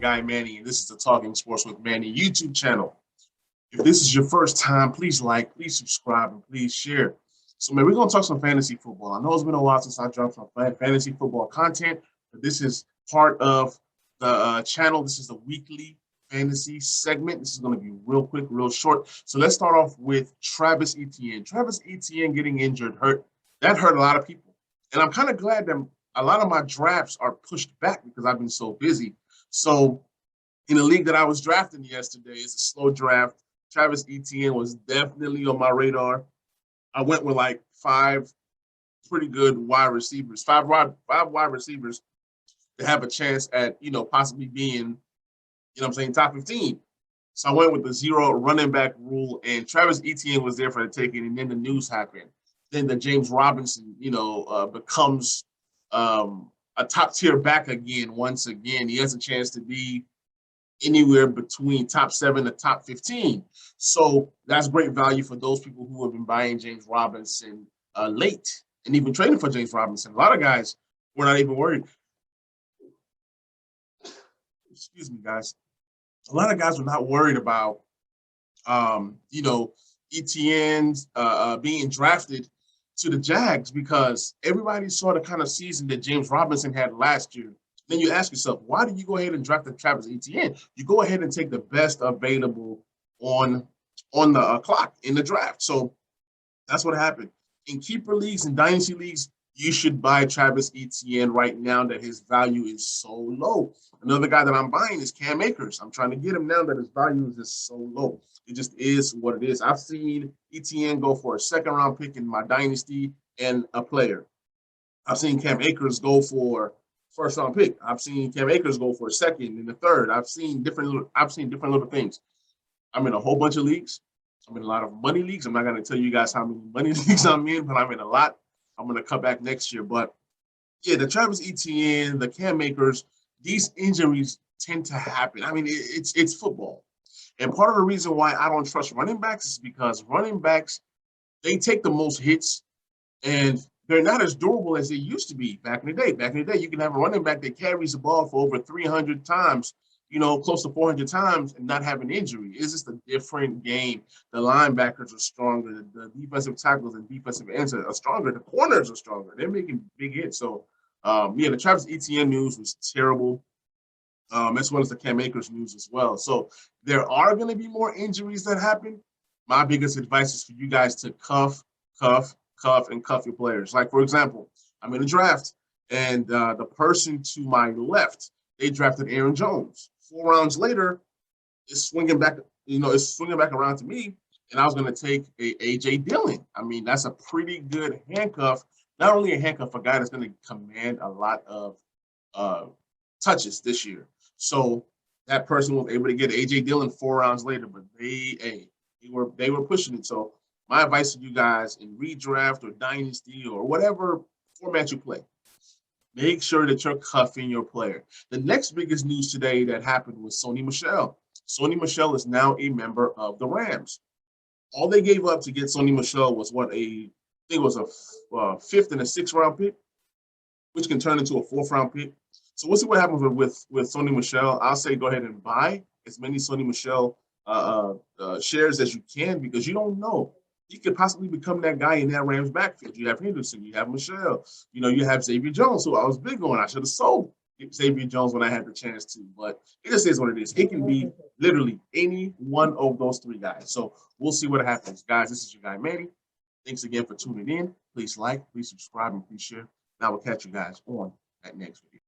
guy Manny, and this is the Talking Sports with Manny YouTube channel. If this is your first time, please like, please subscribe, and please share. So, man, we're going to talk some fantasy football. I know it's been a while since I dropped some fantasy football content, but this is part of the channel. This is the weekly fantasy segment. This is going to be real quick, real short. So let's start off with Travis Etienne. Travis Etienne getting injured hurt. That hurt a lot of people. And I'm kind of glad that a lot of my drafts are pushed back because I've been so busy. So in the league that I was drafting yesterday, it's a slow draft. Travis Etienne was definitely on my radar. I went with like five pretty good wide receivers, five wide receivers to have a chance at, possibly being, top 15. So I went with the zero running back rule, and Travis Etienne was there for the taking, and then the news happened. Then the James Robinson, becomes a top tier back again. Once again, he has a chance to be anywhere between top 7 to top 15. So that's great value for those people who have been buying James Robinson late and even trading for James Robinson. A lot of guys were not even worried. Excuse me, guys. A lot of guys were not worried about, Etienne's being drafted to the Jags because everybody saw the kind of season that James Robinson had last year. Then you ask yourself, why did you go ahead and draft the Travis Etienne? You go ahead and take the best available on the clock in the draft. So that's what happened. In keeper leagues and dynasty leagues, you should buy Travis Etienne right now that his value is so low. Another guy that I'm buying is Cam Akers. I'm trying to get him now that his value is just so low. It just is what it is. I've seen Etienne go for a second-round pick in my dynasty and a player. I've seen Cam Akers go for first-round pick. I've seen Cam Akers go for a second and a third. I've seen different little things. I'm in a whole bunch of leagues. I'm in a lot of money leagues. I'm not going to tell you guys how many money leagues I'm in, but I'm in a lot. I'm going to cut back next year. But, yeah, the Travis Etienne, the Cam Akers, these injuries tend to happen. I mean, it's football. And part of the reason why I don't trust running backs is because running backs, they take the most hits, and they're not as durable as they used to be back in the day. Back in the day, you can have a running back that carries the ball for over 300 times, close to 400 times and not have an injury. It's just a different game. The linebackers are stronger. The defensive tackles and defensive ends are stronger. The corners are stronger. They're making big hits. So, the Travis Etienne news was terrible, as well as the Cam Akers news as well. So there are going to be more injuries that happen. My biggest advice is for you guys to cuff your players. Like, for example, I'm in a draft, and the person to my left, they drafted Aaron Jones. 4 rounds later, it's swinging back around to me, and I was going to take A.J. Dillon. I mean, that's a pretty good handcuff. Not only a handcuff, a guy that's going to command a lot of touches this year. So that person was able to get A.J. Dillon 4 rounds later, but they were pushing it. So my advice to you guys in redraft or dynasty or whatever format you play, make sure that you're cuffing your player. The next biggest news today that happened was Sony Michel. Sony Michel is now a member of the Rams. All they gave up to get Sony Michel was a 5th and a 6th round pick, which can turn into a 4th round pick. So we'll see what happens with Sony Michel. I'll say go ahead and buy as many Sony Michel shares as you can because you don't know. He could possibly become that guy in that Rams backfield. You have Henderson, you have Michel, you have Xavier Jones, who I was big on. I should have sold Xavier Jones when I had the chance to, but it just is what it is. It can be literally any one of those 3 guys. So we'll see what happens. Guys, this is your guy, Manny. Thanks again for tuning in. Please like, please subscribe, and please share. And I will catch you guys on that next video.